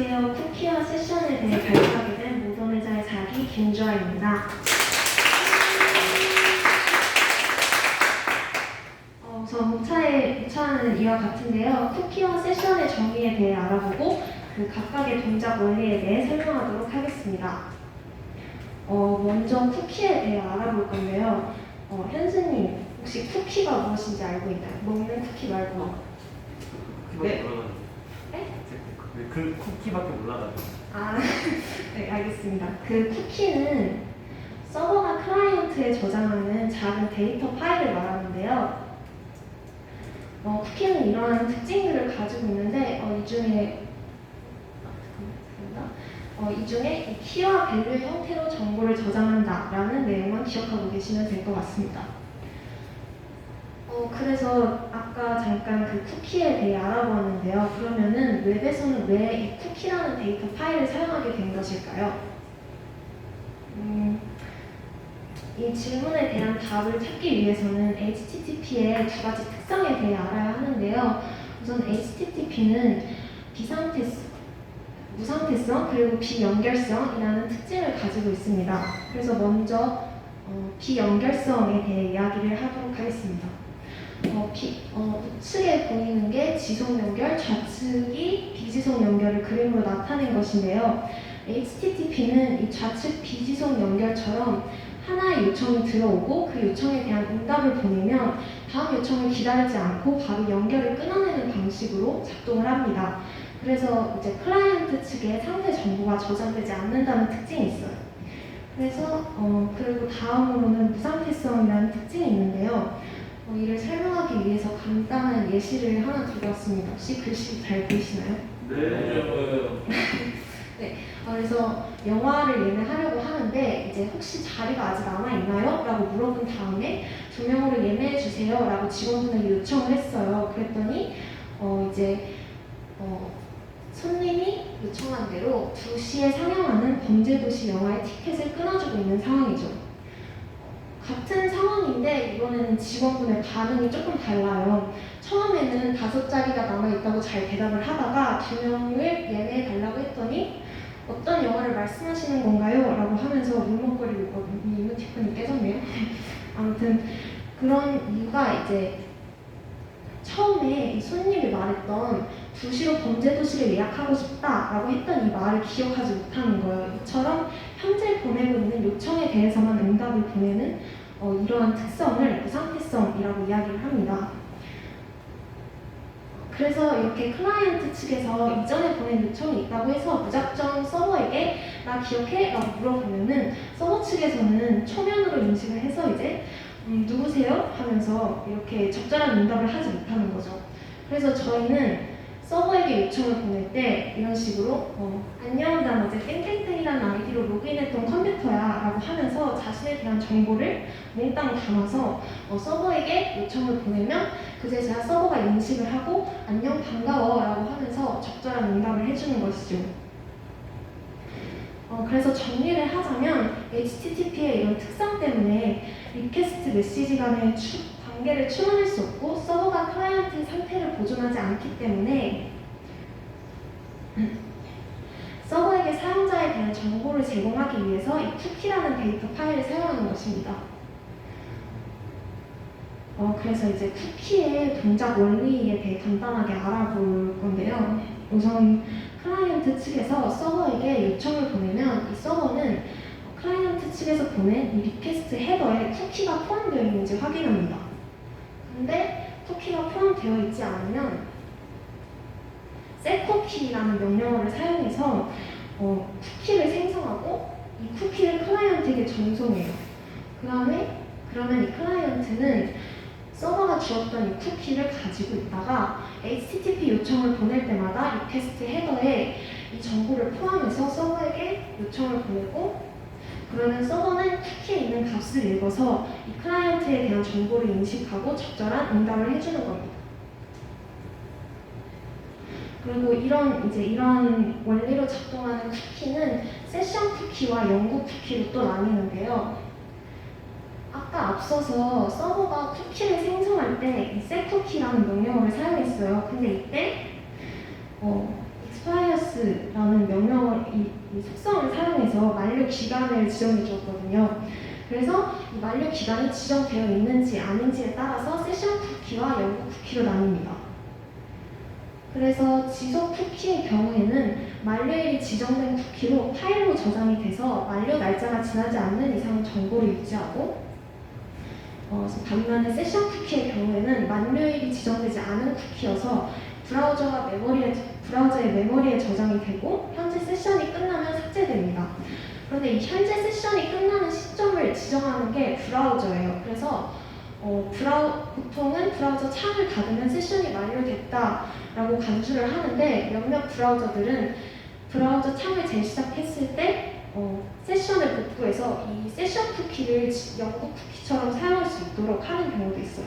안녕하세요. 쿠키와 세션에 대해 발표하게 된 모던의자의 자기 김주아입니다. 우선 목차는 이와 같은데요. 쿠키와 세션의 정의에 대해 알아보고 그 각각의 동작 원리에 대해 설명하도록 하겠습니다. 먼저 쿠키에 대해 알아볼 건데요. 현수님, 혹시 쿠키가 무엇인지 알고 있나요? 먹는 쿠키 말고. 네? 네? 그 쿠키밖에 몰라가지고. 네, 알겠습니다. 그 쿠키는 서버가 클라이언트에 저장하는 작은 데이터 파일을 말하는데요. 쿠키는 이러한 특징들을 가지고 있는데 이 중에 이 키와 밸류 형태로 정보를 저장한다라는 내용만 기억하고 계시면 될 것 같습니다. 그래서 아까 잠깐 그 쿠키에 대해 알아보았는데요. 그러면은 웹에서는 왜 이 쿠키라는 데이터 파일을 사용하게 된 것일까요? 이 질문에 대한 답을 찾기 위해서는 HTTP의 두 가지 특성에 대해 알아야 하는데요. 우선 HTTP는 무상태성 그리고 비연결성이라는 특징을 가지고 있습니다. 그래서 먼저 비연결성에 대해 이야기를 하도록 하겠습니다. 우측에 보이는 게 지속 연결, 좌측이 비지속 연결을 그림으로 나타낸 것인데요. HTTP는 이 좌측 비지속 연결처럼 하나의 요청이 들어오고 그 요청에 대한 응답을 보내면 다음 요청을 기다리지 않고 바로 연결을 끊어내는 방식으로 작동을 합니다. 그래서 이제 클라이언트 측에 상세 정보가 저장되지 않는다는 특징이 있어요. 그래서 그리고 다음으로는 무상태성이라는 특징이 있는데요. 이를 설명하기 위해서 간단한 예시를 하나 들고 왔습니다. 혹시 글씨 잘 보이시나요? 네. 네. 그래서 영화를 예매하려고 하는데 이제 혹시 자리가 아직 남아있나요? 라고 물어본 다음에 2명으로 예매해주세요 라고 직원분에게 요청을 했어요. 그랬더니 손님이 요청한 대로 2시에 상영하는 범죄도시 영화의 티켓을 끊어주고 있는 상황이죠. 같은 상황인데 이번에는 직원분의 반응이 조금 달라요. 처음에는 5자리가 남아있다고 잘 대답을 하다가 2명을 예매해달라고 했더니 어떤 영화를 말씀하시는 건가요? 라고 하면서 울먹거리고 있거든요. 이모티콘이 깨졌네요. 아무튼 그런 이유가 이제 처음에 이 손님이 말했던 2시로 범죄도시를 예약하고 싶다라고 했던 이 말을 기억하지 못하는 거예요. 이처럼 현재 보내고 있는 요청에 대해서만 응답을 보내는 이러한 특성을 무상태성이라고 이야기를 합니다. 그래서 이렇게 클라이언트 측에서 이전에 보낸 요청이 있다고 해서 무작정 서버에게 나 기억해? 라고 물어보면은 서버 측에서는 초면으로 인식을 해서 이제 누구세요? 하면서 이렇게 적절한 응답을 하지 못하는 거죠. 그래서 저희는 서버에게 요청을 보낼 때 이런 식으로 안녕, 난 어제 땡땡땡이라는 아이디로 로그인했던 컴퓨터야 라고 하면서 자신에 대한 정보를 몽땅 담아서 서버에게 요청을 보내면 그제서야 서버가 인식을 하고 안녕, 반가워 라고 하면서 적절한 응답을 해주는 것이죠. 그래서 정리를 하자면 HTTP의 이런 특성 때문에 리퀘스트 메시지 간의 관계를 추론할 수 없고 서버가 클라이언트의 상태를 보존하지 않기 때문에 서버에게 사용자에 대한 정보를 제공하기 위해서 이 쿠키라는 데이터 파일을 사용하는 것입니다. 그래서 이제 쿠키의 동작 원리에 대해 간단하게 알아볼 건데요. 우선 클라이언트 측에서 서버에게 요청을 보내면 이 서버는 클라이언트 측에서 보낸 이 리퀘스트 헤더에 쿠키가 포함되어 있는지 확인합니다. 근데 쿠키가 포함되어 있지 않으면 setCookie라는 명령어를 사용해서 쿠키를 생성하고 이 쿠키를 클라이언트에게 전송해요. 그러면 이 클라이언트는 서버가 주었던 이 쿠키를 가지고 있다가 HTTP 요청을 보낼 때마다 리퀘스트 헤더에 이 정보를 포함해서 서버에게 요청을 보내고 그러면 서버는 쿠키에 있는 값을 읽어서 이 클라이언트에 대한 정보를 인식하고 적절한 응답을 해주는 겁니다. 그리고 이런 원리로 작동하는 쿠키는 세션 쿠키와 연구 쿠키로 또 나뉘는데요. 아까 앞서서 서버가 쿠키를 생성할 때 이 setCookie라는 명령어를 사용했어요. 근데 이때 expires status라는 명령을 이 속성을 사용해서 만료 기간을 지정해 주었거든요. 그래서 이 만료 기간이 지정되어 있는지 아닌지에 따라서 세션 쿠키와 연구 쿠키로 나뉩니다. 그래서 지속 쿠키의 경우에는 만료일이 지정된 쿠키로 파일로 저장이 돼서 만료 날짜가 지나지 않는 이상 정보를 유지하고 반면에 세션 쿠키의 경우에는 만료일이 지정되지 않은 쿠키여서 브라우저의 메모리에 저장이 되고 현재 세션이 끝나면 삭제됩니다. 그런데 이 현재 세션이 끝나는 시점을 지정하는 게 브라우저예요. 그래서 보통은 브라우저 창을 닫으면 세션이 만료됐다라고 간주를 하는데 몇몇 브라우저들은 브라우저 창을 재시작했을 때 세션을 복구해서 이 세션 쿠키를 연구 쿠키처럼 사용할 수 있도록 하는 경우도 있어요.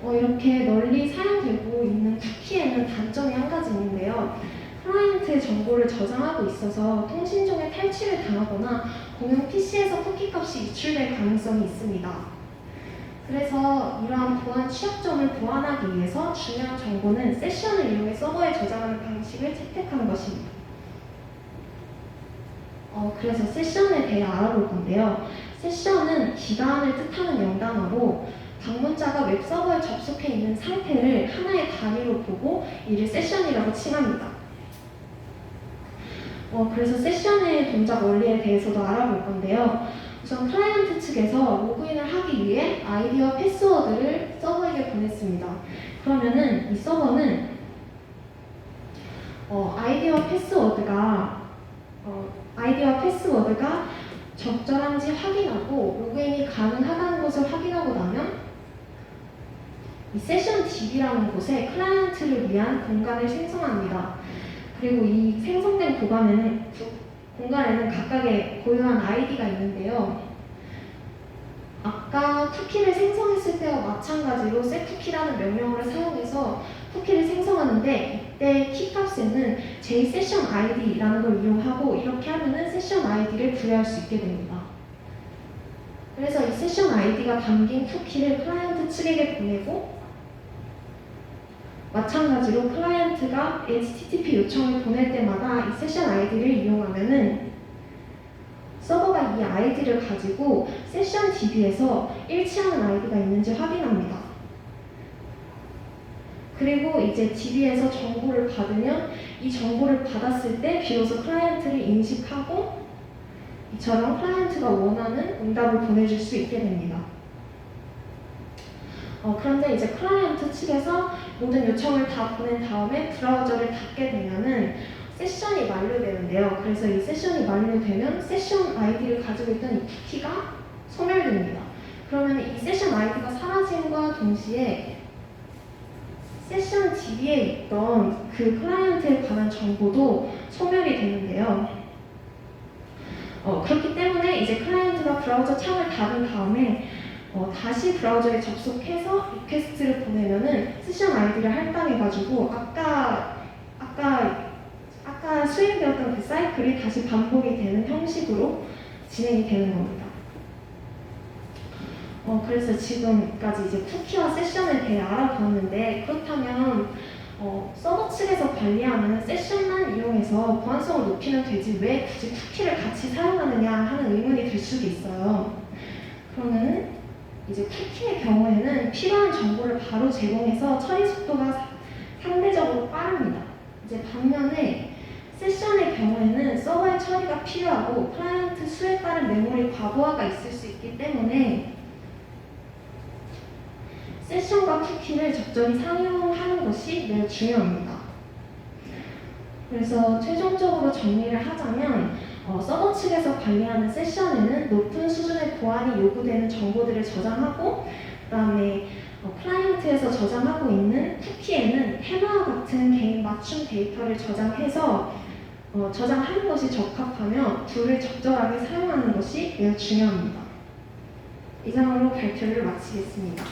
이렇게 널리 사용되고 있는 쿠키에는 단점이 한 가지 있는데요. 클라이언트의 정보를 저장하고 있어서 통신 중에 탈취를 당하거나 공용 PC에서 쿠키 값이 유출될 가능성이 있습니다. 그래서 이러한 보안 취약점을 보완하기 위해서 중요한 정보는 세션을 이용해 서버에 저장하는 방식을 채택하는 것입니다. 그래서 세션에 대해 알아볼 건데요. 세션은 기간을 뜻하는 영단어로 방문자가 웹서버에 접속해 있는 상태를 하나의 단위로 보고 이를 세션이라고 칭합니다. 그래서 세션의 동작 원리에 대해서도 알아볼 건데요. 우선 클라이언트 측에서 로그인을 하기 위해 아이디와 패스워드를 서버에게 보냈습니다. 그러면은 이 서버는 아이디와 패스워드가 적절한지 확인하고 로그인이 가능하다는 것을 확인하고 나면 이 세션 DB라는 곳에 클라이언트를 위한 공간을 생성합니다. 그리고 이 생성된 공간에는 각각의 고유한 아이디가 있는데요. 아까 쿠키를 생성했을 때와 마찬가지로 setCookie라는 명령어를 사용해서 쿠키를 생성하는데 이때 키값에는 JSession ID라는 걸 이용하고 이렇게 하면은 세션 ID를 부여할 수 있게 됩니다. 그래서 이 세션 ID가 담긴 쿠키를 클라이언트 측에게 보내고 마찬가지로 클라이언트가 HTTP 요청을 보낼 때마다 이 세션 ID를 이용하면은 서버가 이 아이디를 가지고 세션 DB에서 일치하는 아이디가 있는지 확인합니다. 그리고 이제 DB에서 정보를 받으면 이 정보를 받았을 때 비로소 클라이언트를 인식하고 이처럼 클라이언트가 원하는 응답을 보내줄 수 있게 됩니다. 그런데 이제 클라이언트 측에서 모든 요청을 다 보낸 다음에 브라우저를 닫게 되면은 세션이 만료되는데요. 그래서 이 세션이 만료되면 세션 아이디를 가지고 있던 이 쿠키가 소멸됩니다. 그러면 이 세션 아이디가 사라짐과 동시에 세션 DB에 있던 그 클라이언트에 관한 정보도 소멸이 되는데요. 그렇기 때문에 이제 클라이언트가 브라우저 창을 닫은 다음에 다시 브라우저에 접속해서 리퀘스트를 보내면은 세션 아이디를 할당해가지고 아까 수행되었던 그 사이클이 다시 반복이 되는 형식으로 진행이 되는 겁니다. 그래서 지금까지 이제 쿠키와 세션에 대해 알아보았는데 그렇다면 서버 측에서 관리하는 세션만 이용해서 보안성을 높이면 되지 왜 굳이 쿠키를 같이 사용하느냐 하는 의문이 들 수도 있어요. 그러면 이제 쿠키의 경우에는 필요한 정보를 바로 제공해서 처리 속도가 상대적으로 빠릅니다. 이제 반면에 세션의 경우에는 서버의 처리가 필요하고 클라이언트 수에 따른 메모리 과부하가 있을 수 있기 때문에 세션과 쿠키를 적절히 사용하는 것이 매우 중요합니다. 그래서 최종적으로 정리를 하자면 서버 측에서 관리하는 세션에는 높은 수준의 보안이 요구되는 정보들을 저장하고 그다음에 클라이언트에서 저장하고 있는 쿠키에는 해마와 같은 개인 맞춤 데이터를 저장해서 저장하는 것이 적합하며 둘을 적절하게 사용하는 것이 매우 중요합니다. 이상으로 발표를 마치겠습니다.